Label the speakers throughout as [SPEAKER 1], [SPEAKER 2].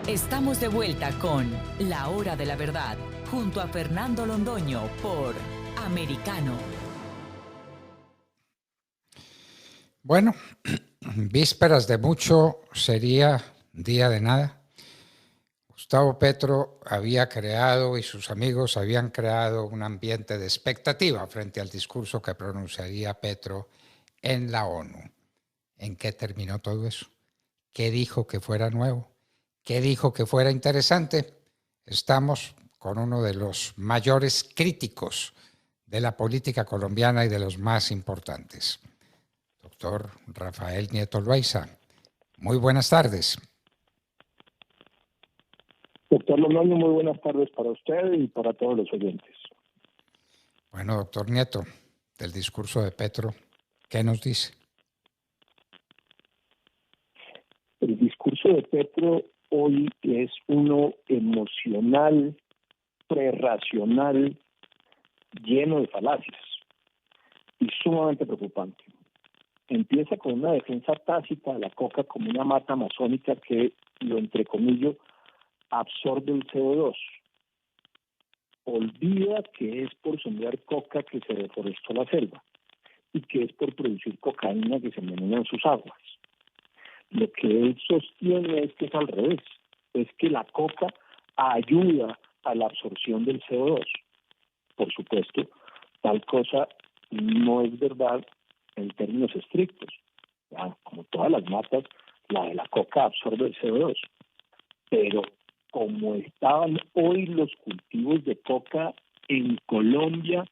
[SPEAKER 1] Estamos de vuelta con La Hora de la Verdad, junto a Fernando Londoño por Americano.
[SPEAKER 2] Bueno, vísperas de mucho sería día de nada. Gustavo Petro había creado y sus amigos habían creado un ambiente de expectativa frente al discurso que pronunciaría Petro en la ONU. ¿En qué terminó todo eso? ¿Qué dijo que fuera nuevo? ¿Qué dijo que fuera interesante? Estamos con uno de los mayores críticos de la política colombiana y de los más importantes, doctor Rafael Nieto Loaiza. Muy buenas tardes.
[SPEAKER 3] Doctor Londoño, muy buenas tardes para usted y para todos los oyentes.
[SPEAKER 2] Bueno, doctor Nieto, del discurso de Petro, ¿qué nos dice?
[SPEAKER 3] El discurso de Petro hoy es uno emocional, prerracional, lleno de falacias y sumamente preocupante. Empieza con una defensa tácita de la coca como una mata amazónica que, lo entrecomillo, absorbe el CO2. Olvida que es por sembrar coca que se deforestó la selva y que es por producir cocaína que se envenena en sus aguas. Lo que él sostiene es que es al revés, es que la coca ayuda a la absorción del CO2. Por supuesto, tal cosa no es verdad en términos estrictos. Ya, como todas las matas, la de la coca absorbe el CO2. Pero como estaban hoy los cultivos de coca en Colombia,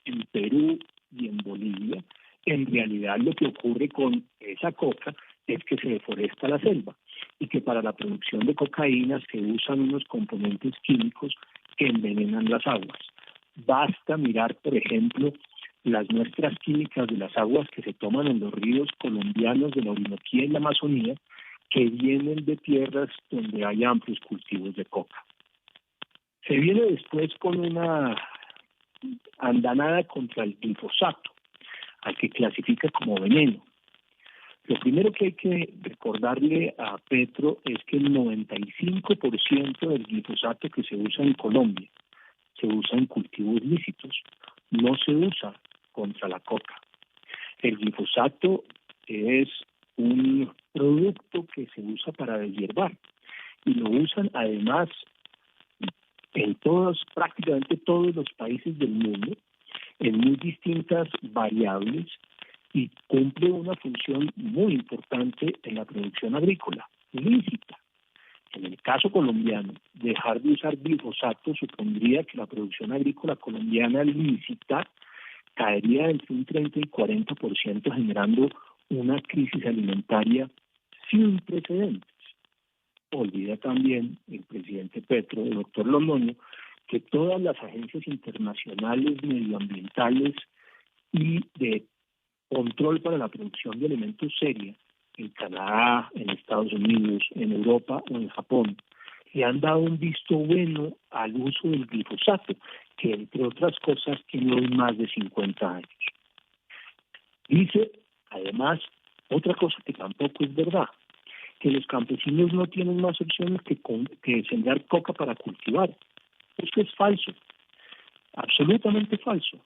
[SPEAKER 3] en Perú y en Bolivia, en realidad lo que ocurre con esa coca es que se deforesta la selva y que para la producción de cocaína se usan unos componentes químicos que envenenan las aguas. Basta mirar, por ejemplo, las muestras químicas de las aguas que se toman en los ríos colombianos de la Orinoquía y la Amazonía, que vienen de tierras donde hay amplios cultivos de coca. Se viene después con una andanada contra el glifosato, al que clasifica como veneno. Lo primero que hay que recordarle a Petro es que el 95% del glifosato que se usa en Colombia se usa en cultivos lícitos, no se usa contra la coca. El glifosato es un producto que se usa para deshiervar y lo usan además en prácticamente todos los países del mundo, en muy distintas variables y cumple una función muy importante en la producción agrícola, lícita. En el caso colombiano, dejar de usar glifosato supondría que la producción agrícola colombiana lícita caería entre un 30 y 40%, generando una crisis alimentaria sin precedentes. Olvida también el presidente Petro, el doctor Londoño, que todas las agencias internacionales medioambientales y de control para la producción de alimentos seria en Canadá, en Estados Unidos, en Europa o en Japón, le han dado un visto bueno al uso del glifosato, que entre otras cosas tiene hoy más de 50 años. Dice, además, otra cosa que tampoco es verdad, que los campesinos no tienen más opciones que sembrar coca para cultivar. Esto es falso, absolutamente falso.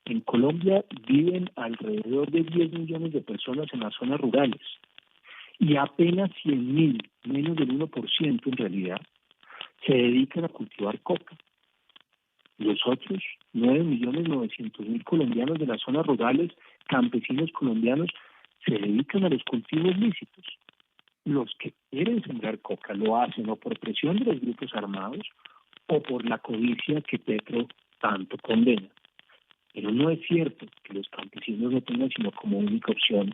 [SPEAKER 3] En Colombia viven alrededor de 10 millones de personas en las zonas rurales y apenas 100.000, menos del 1% en realidad, se dedican a cultivar coca. Los otros 9.900.000 colombianos de las zonas rurales, campesinos colombianos, se dedican a los cultivos lícitos. Los que quieren sembrar coca lo hacen o por presión de los grupos armados o por la codicia que Petro tanto condena. Pero no es cierto que los campesinos no tengan sino como única opción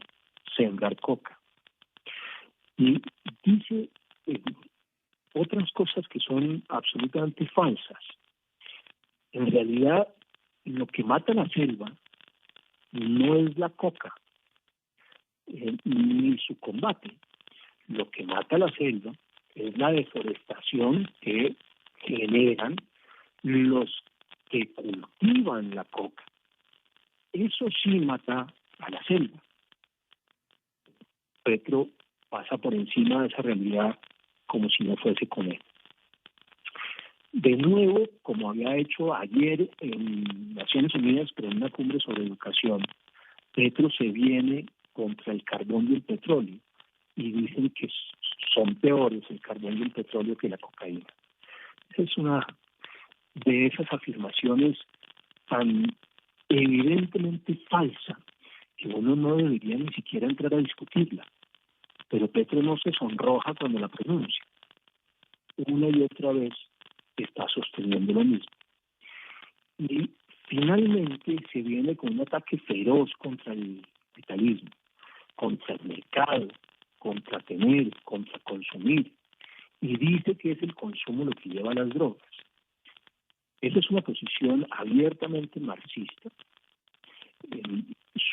[SPEAKER 3] sembrar coca. Y dice otras cosas que son absolutamente falsas. En realidad, lo que mata la selva no es la coca, ni su combate. Lo que mata la selva es la deforestación que generan los que cultivan la coca. Eso sí mata a la selva. Petro pasa por encima de esa realidad como si no fuese con él. De nuevo, como había hecho ayer en Naciones Unidas, pero en una cumbre sobre educación, Petro se viene contra el carbón y el petróleo y dicen que son peores el carbón y el petróleo que la cocaína. Es una de esas afirmaciones tan evidentemente falsa que uno no debería ni siquiera entrar a discutirla, pero Petro no se sonroja cuando la pronuncia. Una y otra vez está sosteniendo lo mismo. Y finalmente se viene con un ataque feroz contra el capitalismo, contra el mercado, contra tener, contra consumir, y dice que es el consumo lo que lleva a las drogas. Esa es una posición abiertamente marxista.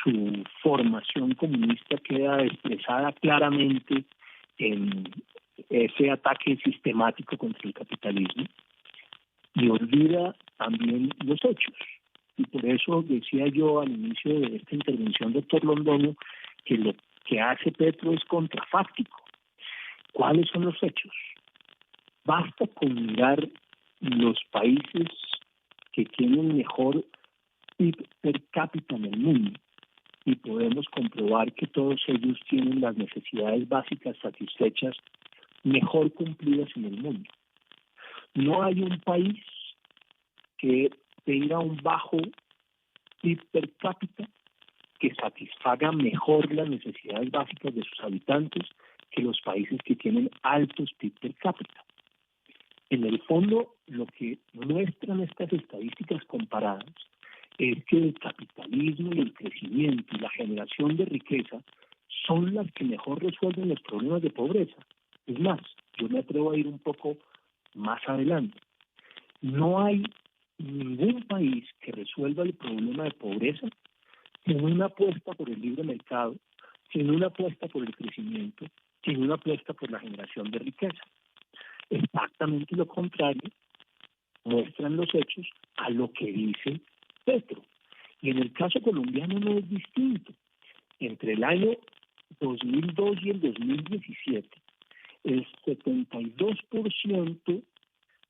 [SPEAKER 3] Su formación comunista queda expresada claramente en ese ataque sistemático contra el capitalismo y olvida también los hechos. Y por eso decía yo al inicio de esta intervención, doctor Londoño, que lo que hace Petro es contrafáctico. ¿Cuáles son los hechos? Basta con mirar los países que tienen mejor PIB per cápita en el mundo y podemos comprobar que todos ellos tienen las necesidades básicas satisfechas mejor cumplidas en el mundo. No hay un país que tenga un bajo PIB per cápita que satisfaga mejor las necesidades básicas de sus habitantes que los países que tienen altos PIB per cápita. En el fondo, lo que muestran estas estadísticas comparadas es que el capitalismo y el crecimiento y la generación de riqueza son las que mejor resuelven los problemas de pobreza. Es más, yo me atrevo a ir un poco más adelante. No hay ningún país que resuelva el problema de pobreza sin una apuesta por el libre mercado, sin una apuesta por el crecimiento, sin una apuesta por la generación de riqueza. Exactamente lo contrario muestran los hechos a lo que dice Petro. Y en el caso colombiano no es distinto. Entre el año 2002 y el 2017, el 72%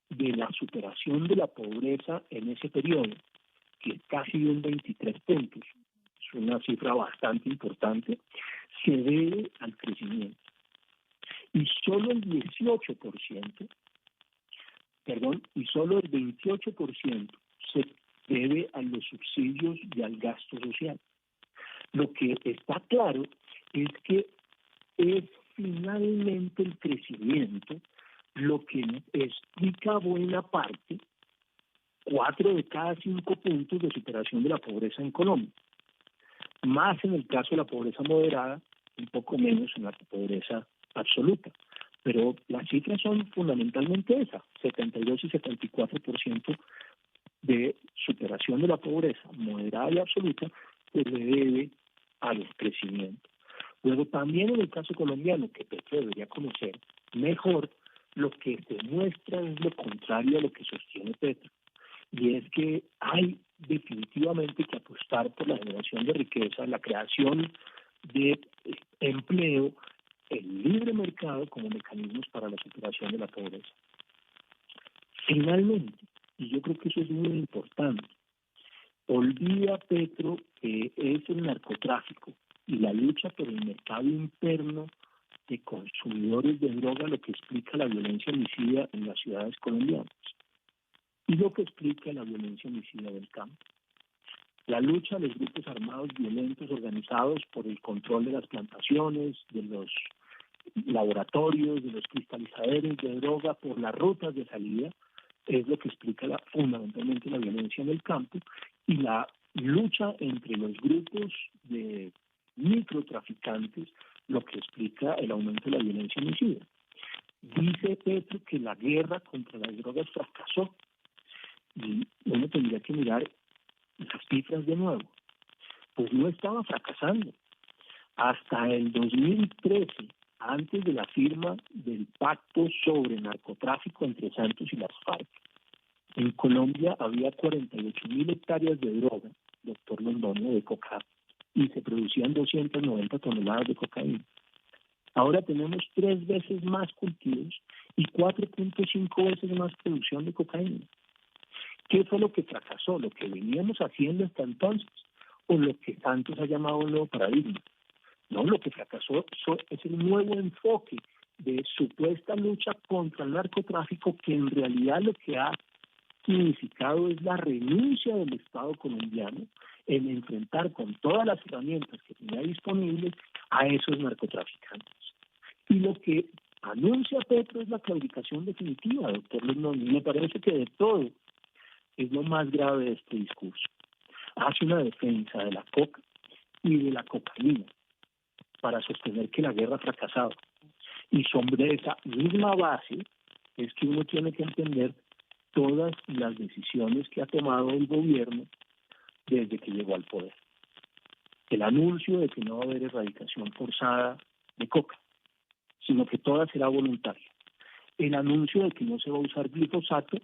[SPEAKER 3] de la superación de la pobreza en ese periodo, que es casi de un 23 puntos, es una cifra bastante importante, se debe al crecimiento. Y solo el 28% se debe a los subsidios y al gasto social. Lo que está claro es que es finalmente el crecimiento lo que explica buena parte, 4 de cada 5 puntos de superación de la pobreza en Colombia. Más en el caso de la pobreza moderada, un poco menos en la pobreza absoluta. Pero las cifras son fundamentalmente esas, 72 y 74% de superación de la pobreza moderada y absoluta se le debe al crecimiento. Luego también en el caso colombiano, que Petro debería conocer mejor, lo que demuestra es lo contrario a lo que sostiene Petro. Y es que hay definitivamente que apostar por la generación de riqueza, la creación de empleo, el libre mercado como mecanismos para la superación de la pobreza. Finalmente, y yo creo que eso es muy importante, olvida Petro que es el narcotráfico y la lucha por el mercado interno de consumidores de droga lo que explica la violencia homicida en las ciudades colombianas y lo que explica la violencia homicida del campo. La lucha de los grupos armados violentos organizados por el control de las plantaciones, de los laboratorios, de los cristalizadores de droga, por las rutas de salida, es lo que explica fundamentalmente la violencia en el campo y la lucha entre los grupos de microtraficantes, lo que explica el aumento de la violencia homicida. Dice Petro que la guerra contra las drogas fracasó y uno tendría que mirar las cifras de nuevo. Pues no estaba fracasando. Hasta el 2013, antes de la firma del pacto sobre narcotráfico entre Santos y las FARC, en Colombia había 48.000 hectáreas de droga, doctor Londoño, de coca, y se producían 290 toneladas de cocaína. Ahora tenemos 3 veces más cultivos y 4.5 veces más producción de cocaína. ¿Qué fue lo que fracasó? ¿Lo que veníamos haciendo hasta entonces o lo que Santos ha llamado un nuevo paradigma? No, lo que fracasó es el nuevo enfoque de supuesta lucha contra el narcotráfico, que en realidad lo que ha significado es la renuncia del Estado colombiano en enfrentar con todas las herramientas que tenía disponibles a esos narcotraficantes. Y lo que anuncia Petro es la claudicación definitiva, doctor Londoño, y me parece que de todo es lo más grave de este discurso. Hace una defensa de la coca y de la cocaína para sostener que la guerra ha fracasado. Y sobre esa misma base es que uno tiene que entender todas las decisiones que ha tomado el gobierno desde que llegó al poder. El anuncio de que no va a haber erradicación forzada de coca, sino que toda será voluntaria. El anuncio de que no se va a usar glifosato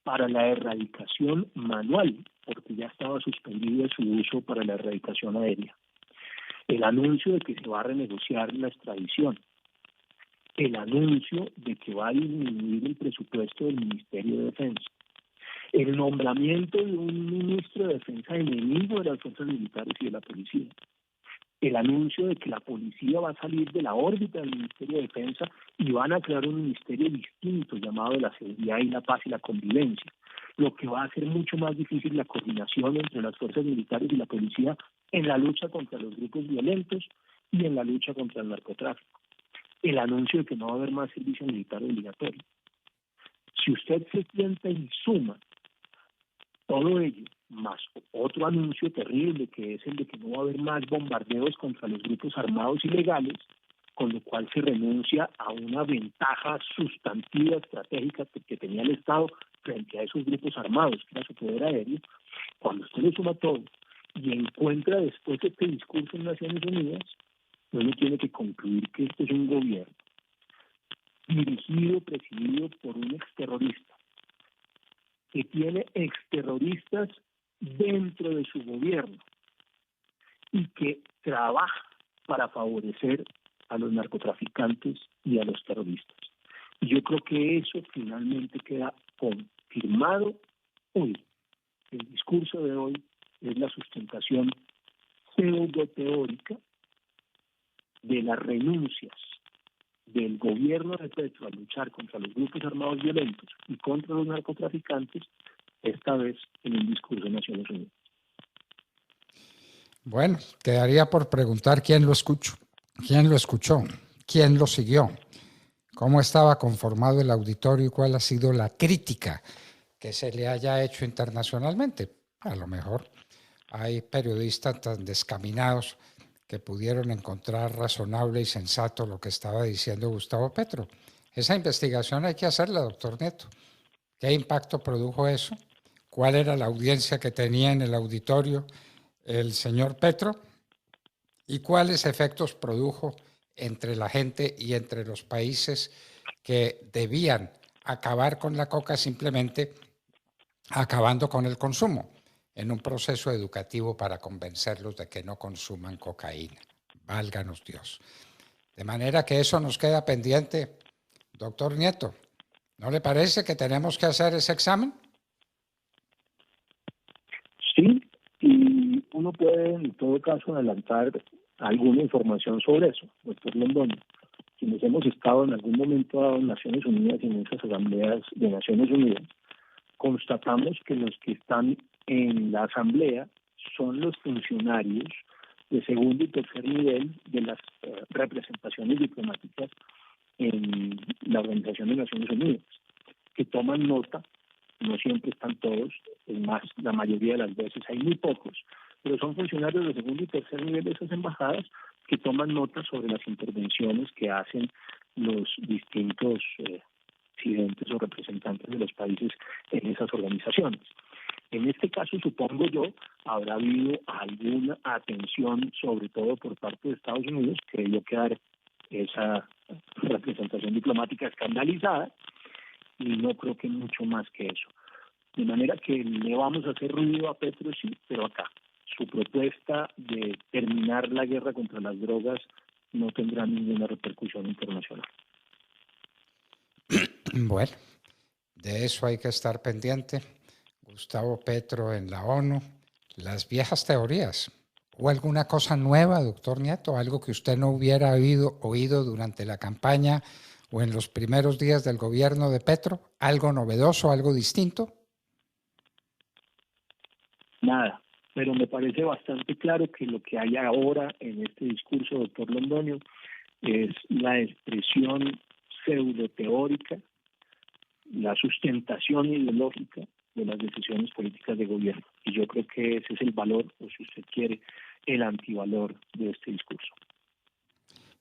[SPEAKER 3] para la erradicación manual, porque ya estaba suspendido su uso para la erradicación aérea. El anuncio de que se va a renegociar la extradición. El anuncio de que va a disminuir el presupuesto del Ministerio de Defensa. El nombramiento de un ministro de Defensa enemigo de las fuerzas militares y de la policía. El anuncio de que la policía va a salir de la órbita del Ministerio de Defensa y van a crear un ministerio distinto llamado de la seguridad y la paz y la convivencia, lo que va a hacer mucho más difícil la coordinación entre las fuerzas militares y la policía en la lucha contra los grupos violentos y en la lucha contra el narcotráfico. El anuncio de que no va a haber más servicio militar obligatorio. Si usted se sienta y suma todo ello, más otro anuncio terrible, que es el de que no va a haber más bombardeos contra los grupos armados ilegales, con lo cual se renuncia a una ventaja sustantiva estratégica que tenía el Estado frente a esos grupos armados, que era su poder aéreo. Cuando usted le suma todo y encuentra después este discurso en Naciones Unidas, uno tiene que concluir que este es un gobierno dirigido, presidido por un exterrorista, que tiene exterroristas dentro de su gobierno y que trabaja para favorecer a los narcotraficantes y a los terroristas. Y yo creo que eso finalmente queda confirmado hoy. El discurso de hoy es la sustentación pseudo-teórica de las renuncias del gobierno de Petro a luchar contra los grupos armados violentos y contra los narcotraficantes, esta vez en el discurso de Naciones Unidas.
[SPEAKER 2] Bueno, quedaría por preguntar quién lo escuchó, quién lo siguió, cómo estaba conformado el auditorio y cuál ha sido la crítica que se le haya hecho internacionalmente. A lo mejor hay periodistas tan descaminados que pudieron encontrar razonable y sensato lo que estaba diciendo Gustavo Petro. Esa investigación hay que hacerla, doctor Nieto. ¿Qué impacto produjo eso? ¿Cuál era la audiencia que tenía en el auditorio el señor Petro? ¿Y cuáles efectos produjo entre la gente y entre los países que debían acabar con la coca simplemente acabando con el consumo, en un proceso educativo para convencerlos de que no consuman cocaína? Válganos Dios. De manera que eso nos queda pendiente, doctor Nieto. ¿No le parece que tenemos que hacer ese examen?
[SPEAKER 3] Sí, y uno puede en todo caso adelantar alguna información sobre eso, doctor Londoño. Quienes hemos estado en algún momento dado en Naciones Unidas y en esas asambleas de Naciones Unidas, constatamos que los que están en la asamblea son los funcionarios de segundo y tercer nivel de las representaciones diplomáticas en la Organización de Naciones Unidas, que toman nota. No siempre están todos, es más, la mayoría de las veces hay muy pocos, pero son funcionarios de segundo y tercer nivel de esas embajadas que toman nota sobre las intervenciones que hacen los distintos presidentes o representantes de los países en esas organizaciones. En este caso, supongo yo, habrá habido alguna atención, sobre todo por parte de Estados Unidos, que debió quedar esa representación diplomática escandalizada, y no creo que mucho más que eso. De manera que le vamos a hacer ruido a Petro, sí, pero acá. Su propuesta de terminar la guerra contra las drogas no tendrá ninguna repercusión internacional.
[SPEAKER 2] Bueno, de eso hay que estar pendiente. Gustavo Petro en la ONU, las viejas teorías. ¿O alguna cosa nueva, doctor Nieto? ¿Algo que usted no hubiera oído durante la campaña o en los primeros días del gobierno de Petro? ¿Algo novedoso, algo distinto?
[SPEAKER 3] Nada, pero me parece bastante claro que lo que hay ahora en este discurso, doctor Londoño, es la expresión pseudoteórica, la sustentación ideológica de las decisiones políticas de gobierno. Y yo creo que ese es el valor, o si usted quiere, el antivalor de este discurso.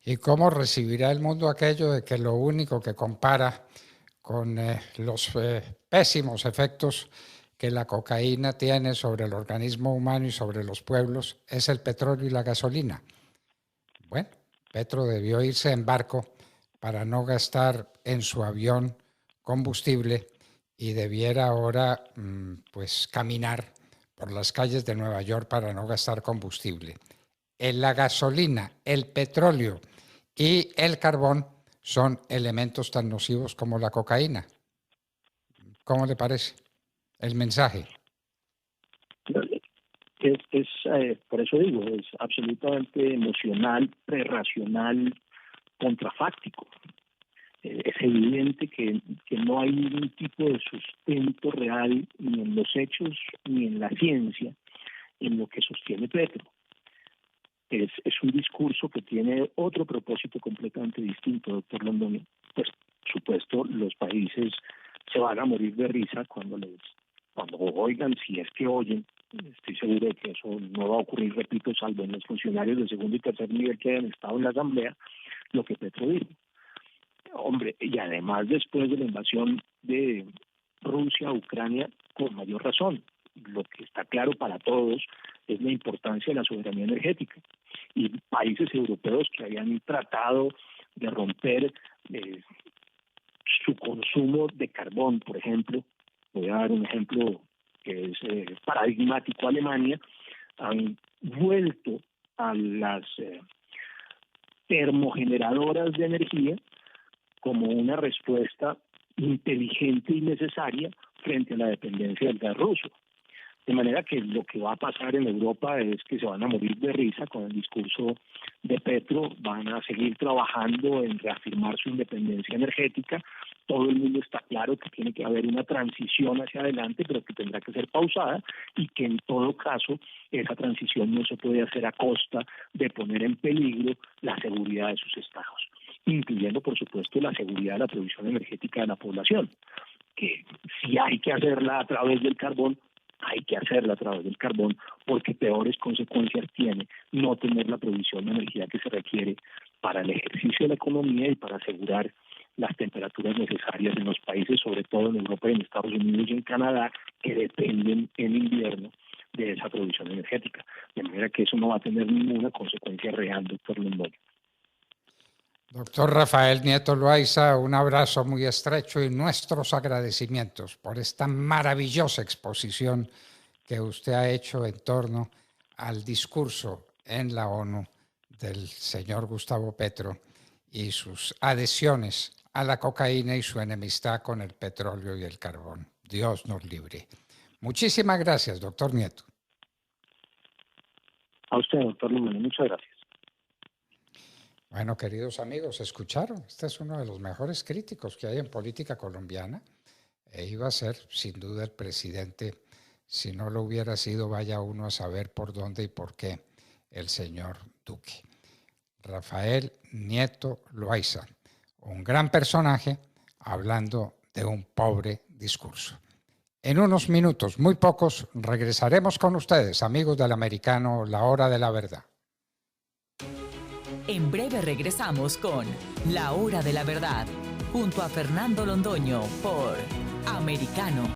[SPEAKER 2] ¿Y cómo recibirá el mundo aquello de que lo único que compara con los pésimos efectos que la cocaína tiene sobre el organismo humano y sobre los pueblos es el petróleo y la gasolina? Bueno, Petro debió irse en barco para no gastar en su avión combustible y debiera ahora pues caminar por las calles de Nueva York para no gastar combustible. La gasolina, el petróleo y el carbón son elementos tan nocivos como la cocaína. ¿Cómo le parece el mensaje?
[SPEAKER 3] Por eso digo, es absolutamente emocional, prerracional, contrafáctico. Es evidente que no hay ningún tipo de sustento real ni en los hechos ni en la ciencia en lo que sostiene Petro. Es un discurso que tiene otro propósito completamente distinto, doctor Londoño. Pues, por supuesto, los países se van a morir de risa cuando oigan, si es que oyen. Estoy seguro de que eso no va a ocurrir, repito, salvo en los funcionarios de segundo y tercer nivel que hayan estado en la Asamblea, lo que Petro dijo. Hombre, y además después de la invasión de Rusia a Ucrania, con mayor razón. Lo que está claro para todos es la importancia de la soberanía energética. Y países europeos que habían tratado de romper su consumo de carbón, por ejemplo, voy a dar un ejemplo que es paradigmático, Alemania, han vuelto a las termogeneradoras de energía como una respuesta inteligente y necesaria frente a la dependencia del gas ruso. De manera que lo que va a pasar en Europa es que se van a morir de risa con el discurso de Petro, van a seguir trabajando en reafirmar su independencia energética. Todo el mundo está claro que tiene que haber una transición hacia adelante, pero que tendrá que ser pausada y que en todo caso esa transición no se puede hacer a costa de poner en peligro la seguridad de sus estados, incluyendo por supuesto la seguridad de la provisión energética de la población, que si hay que hacerla a través del carbón, hay que hacerla a través del carbón, porque peores consecuencias tiene no tener la provisión de energía que se requiere para el ejercicio de la economía y para asegurar las temperaturas necesarias en los países, sobre todo en Europa y en Estados Unidos y en Canadá, que dependen en invierno de esa provisión energética. De manera que eso no va a tener ninguna consecuencia real, doctor Londoño.
[SPEAKER 2] Doctor Rafael Nieto Loaiza, un abrazo muy estrecho y nuestros agradecimientos por esta maravillosa exposición que usted ha hecho en torno al discurso en la ONU del señor Gustavo Petro y sus adhesiones a la cocaína y su enemistad con el petróleo y el carbón. Dios nos libre. Muchísimas gracias, doctor Nieto.
[SPEAKER 3] A usted, doctor Londoño, muchas gracias.
[SPEAKER 2] Bueno, queridos amigos, escucharon. Este es uno de los mejores críticos que hay en política colombiana. Iba a ser, sin duda, el presidente. Si no lo hubiera sido, vaya uno a saber por dónde y por qué, el señor Duque. Rafael Nieto Loaiza, un gran personaje hablando de un pobre discurso. En unos minutos, muy pocos, regresaremos con ustedes, amigos del Americano, La Hora de la Verdad.
[SPEAKER 1] En breve regresamos con La Hora de la Verdad, junto a Fernando Londoño por Americano.